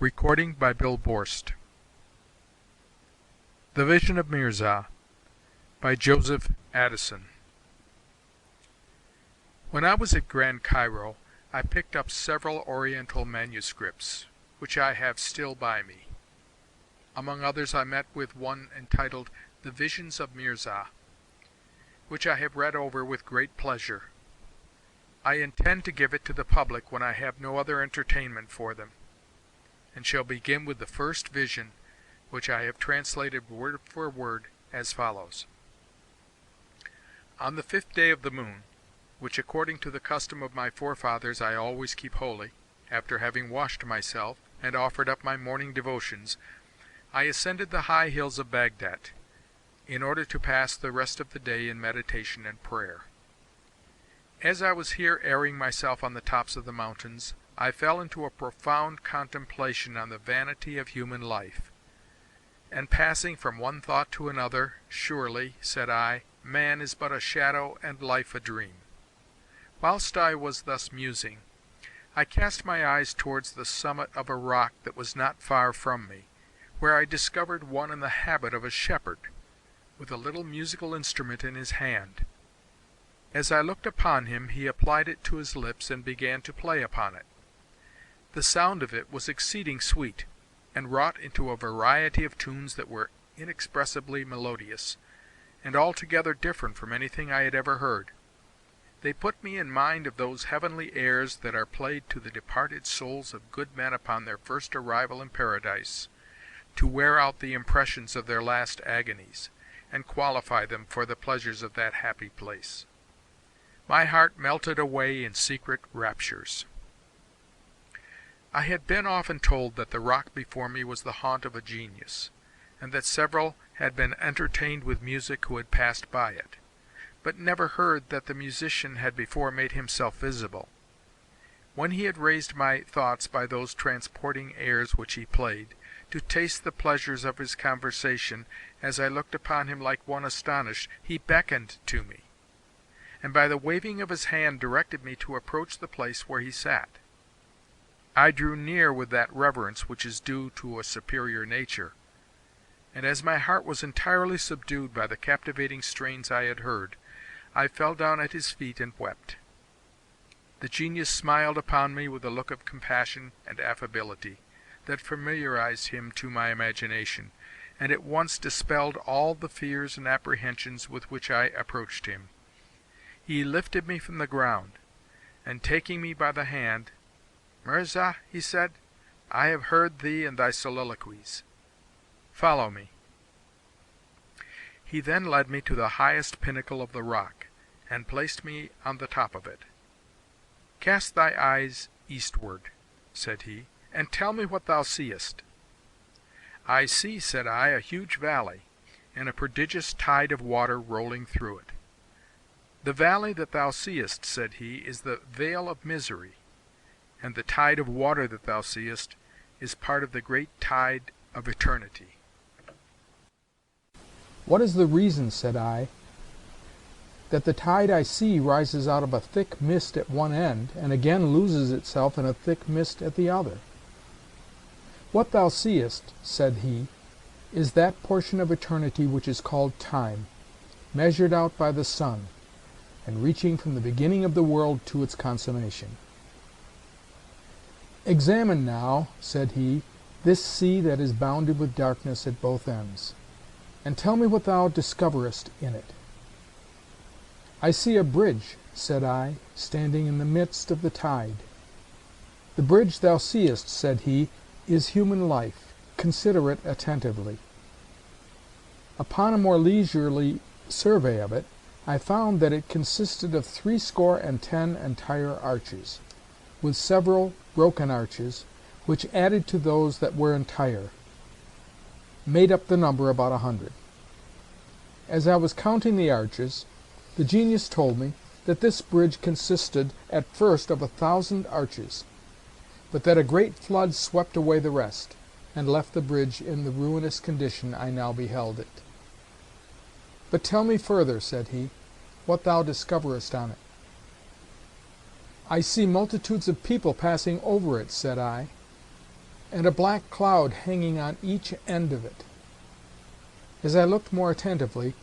Recording by Bill Borst. The Vision of Mirzah by Joseph Addison. When I was at Grand Cairo, I picked up several Oriental manuscripts, which I have still by me. Among others, I met with one entitled The Visions of Mirzah, which I have read over with great pleasure. I intend to give it to the public when I have no other entertainment for them, and shall begin with the first vision, which I have translated word for word as follows. On the 5th day of the moon, which according to the custom of my forefathers I always keep holy, after having washed myself and offered up my morning devotions, I ascended the high hills of Baghdad, in order to pass the rest of the day in meditation and prayer. As I was here airing myself on the tops of the mountains, I fell into a profound contemplation on the vanity of human life, and passing from one thought to another, surely, said I, man is but a shadow and life a dream. Whilst I was thus musing, I cast my eyes towards the summit of a rock that was not far from me, where I discovered one in the habit of a shepherd, with a little musical instrument in his hand. As I looked upon him, he applied it to his lips and began to play upon it. The sound of it was exceeding sweet, and wrought into a variety of tunes that were inexpressibly melodious, and altogether different from anything I had ever heard. They put me in mind of those heavenly airs that are played to the departed souls of good men upon their first arrival in paradise, to wear out the impressions of their last agonies, and qualify them for the pleasures of that happy place. My heart melted away in secret raptures. I had been often told that the rock before me was the haunt of a genius, and that several had been entertained with music who had passed by it, but never heard that the musician had before made himself visible. When he had raised my thoughts by those transporting airs which he played, to taste the pleasures of his conversation, as I looked upon him like one astonished, he beckoned to me, and by the waving of his hand directed me to approach the place where he sat. I drew near with that reverence which is due to a superior nature, and as my heart was entirely subdued by the captivating strains I had heard, I fell down at his feet and wept. The genius smiled upon me with a look of compassion and affability that familiarized him to my imagination, and at once dispelled all the fears and apprehensions with which I approached him. He lifted me from the ground, and taking me by the hand, "Mirzah," he said, "I have heard thee and thy soliloquies. Follow me." He then led me to the highest pinnacle of the rock, and placed me on the top of it. "Cast thy eyes eastward," said he, "and tell me what thou seest." "I see," said I, "a huge valley, and a prodigious tide of water rolling through it." "The valley that thou seest," said he, "is the vale of misery, and the tide of water that thou seest is part of the great tide of eternity." "What is the reason," said I, "that the tide I see rises out of a thick mist at one end, and again loses itself in a thick mist at the other?" "What thou seest," said he, "is that portion of eternity which is called time, measured out by the sun, and reaching from the beginning of the world to its consummation. Examine now," said he, "this sea that is bounded with darkness at both ends, and tell me what thou discoverest in it." "I see a bridge," said I, "standing in the midst of the tide." "The bridge thou seest," said he, "is human life. Consider it attentively." Upon a more leisurely survey of it, I found that it consisted of 70 entire arches, with several broken arches, which added to those that were entire, made up the number about 100. As I was counting the arches, the genius told me that this bridge consisted at first of 1,000 arches, but that a great flood swept away the rest, and left the bridge in the ruinous condition I now beheld it. "But tell me further," said he, "what thou discoverest on it." "I see multitudes of people passing over it," said I. and a black cloud hanging on each end of it. As I looked more attentively,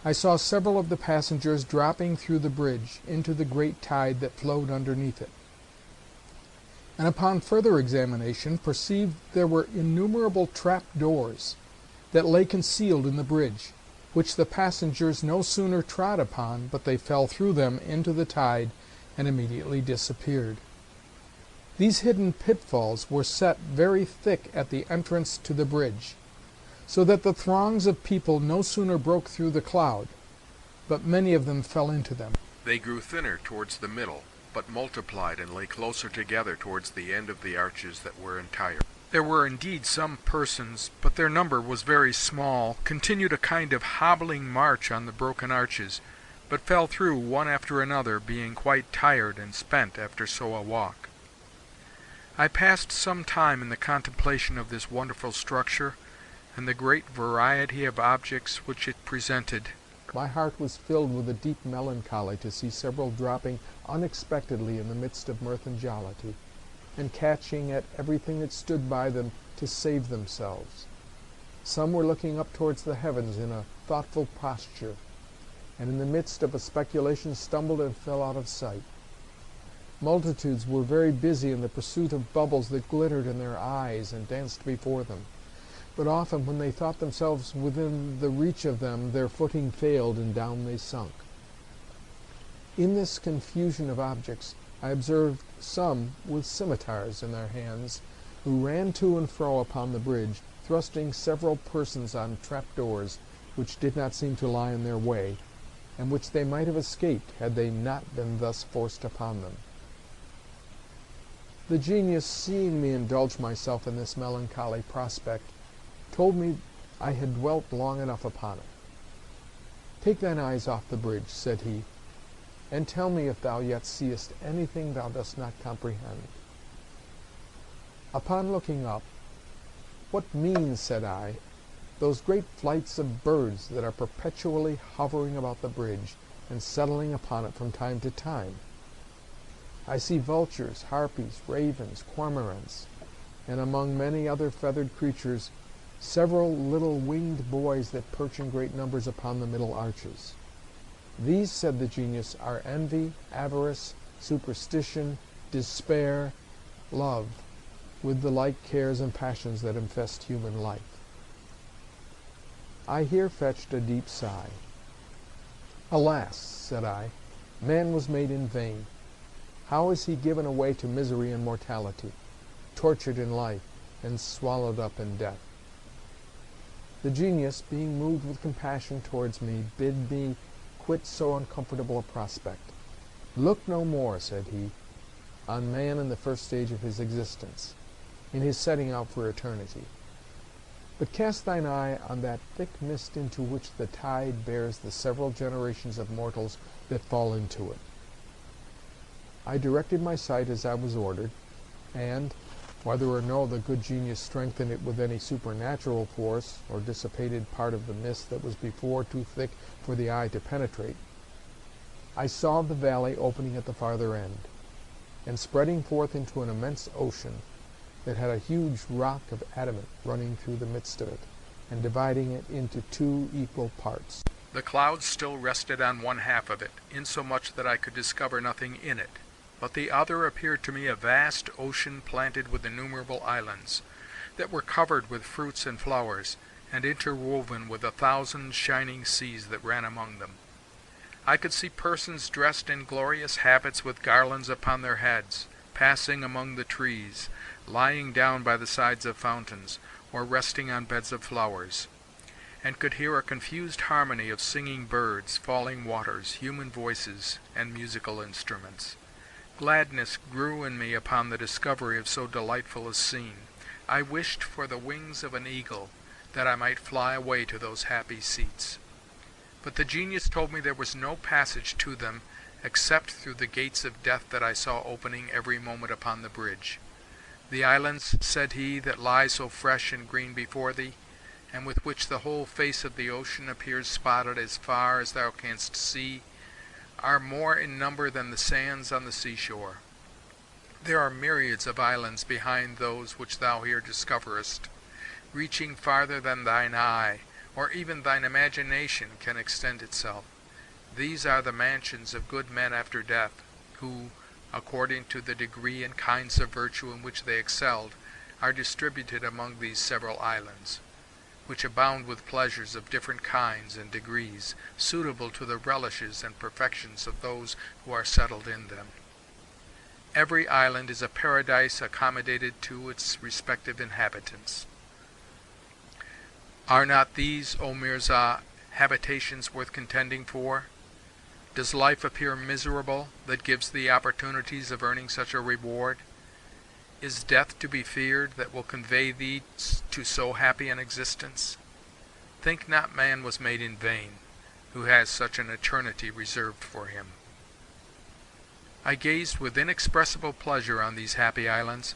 I saw several of the passengers dropping through the bridge into the great tide that flowed underneath it, and upon further examination perceived there were innumerable trap-doors that lay concealed in the bridge, which the passengers no sooner trod upon but they fell through them into the tide and immediately disappeared. These hidden pitfalls were set very thick at the entrance to the bridge, so that the throngs of people no sooner broke through the cloud, but many of them fell into them. They grew thinner towards the middle, but multiplied and lay closer together towards the end of the arches that were entire. There were indeed some persons, but their number was very small, continued a kind of hobbling march on the broken arches, but fell through one after another, being quite tired and spent after so a walk. I passed some time in the contemplation of this wonderful structure, and the great variety of objects which it presented. My heart was filled with a deep melancholy to see several dropping unexpectedly in the midst of mirth and jollity, and catching at everything that stood by them to save themselves. Some were looking up towards the heavens in a thoughtful posture, and in the midst of a speculation stumbled and fell out of sight. Multitudes were very busy in the pursuit of bubbles that glittered in their eyes and danced before them, but often when they thought themselves within the reach of them, their footing failed and down they sunk. In this confusion of objects I observed some with scimitars in their hands, who ran to and fro upon the bridge, thrusting several persons on trap-doors which did not seem to lie in their way, and which they might have escaped had they not been thus forced upon them. The genius, seeing me indulge myself in this melancholy prospect, told me I had dwelt long enough upon it. "Take thine eyes off the bridge," said he, "and tell me if thou yet seest anything thou dost not comprehend." Upon looking up, "What mean," said I, "those great flights of birds that are perpetually hovering about the bridge and settling upon it from time to time? I see vultures, harpies, ravens, cormorants, and among many other feathered creatures, several little winged boys that perch in great numbers upon the middle arches. These," said the genius, "are envy, avarice, superstition, despair, love, with the like cares and passions that infest human life." I here fetched a deep sigh. "Alas," said I, "man was made in vain. How is he given away to misery and mortality, tortured in life, and swallowed up in death?" The genius, being moved with compassion towards me, bid me quit so uncomfortable a prospect. "Look no more," said he, "on man in the first stage of his existence, in his setting out for eternity, but cast thine eye on that thick mist into which the tide bears the several generations of mortals that fall into it." I directed my sight as I was ordered, and, whether or no the good genius strengthened it with any supernatural force, or dissipated part of the mist that was before too thick for the eye to penetrate, I saw the valley opening at the farther end, and spreading forth into an immense ocean that had a huge rock of adamant running through the midst of it, and dividing it into two equal parts. The clouds still rested on one half of it, insomuch that I could discover nothing in it, but the other appeared to me a vast ocean planted with innumerable islands, that were covered with fruits and flowers, and interwoven with 1,000 shining seas that ran among them. I could see persons dressed in glorious habits with garlands upon their heads, passing among the trees, lying down by the sides of fountains, or resting on beds of flowers, and could hear a confused harmony of singing birds, falling waters, human voices, and musical instruments. Gladness grew in me upon the discovery of so delightful a scene. I wished for the wings of an eagle, that I might fly away to those happy seats. But the genius told me there was no passage to them except through the gates of death that I saw opening every moment upon the bridge. "The islands," said he, "that lie so fresh and green before thee, and with which the whole face of the ocean appears spotted as far as thou canst see, are more in number than the sands on the seashore. There are myriads of islands behind those which thou here discoverest, reaching farther than thine eye, or even thine imagination can extend itself. These are the mansions of good men after death, who, according to the degree and kinds of virtue in which they excelled, are distributed among these several islands, which abound with pleasures of different kinds and degrees, suitable to the relishes and perfections of those who are settled in them. Every island is a paradise accommodated to its respective inhabitants. Are not these, O Mirzah, habitations worth contending for? Does life appear miserable that gives thee opportunities of earning such a reward? Is death to be feared that will convey thee to so happy an existence? Think not man was made in vain, who has such an eternity reserved for him. I gazed with inexpressible pleasure on these happy islands.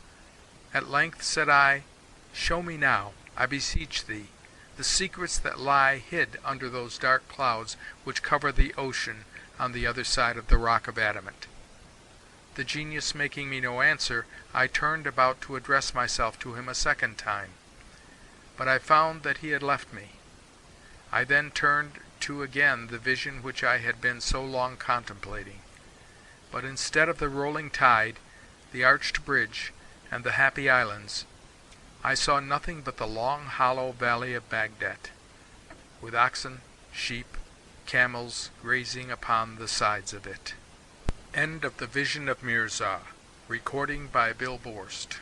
At length said I, Show me now, I beseech thee, the secrets that lie hid under those dark clouds which cover the ocean on the other side of the rock of adamant. The genius making me no answer, I turned about to address myself to him a second time, but I found that he had left me. I then turned to again the vision which I had been so long contemplating, but instead of the rolling tide, the arched bridge, and the happy islands, I saw nothing but the long hollow valley of Bagdat, with oxen, sheep, camels grazing upon the sides of it. End of the Vision of Mirzah. Recording by Bill Borst.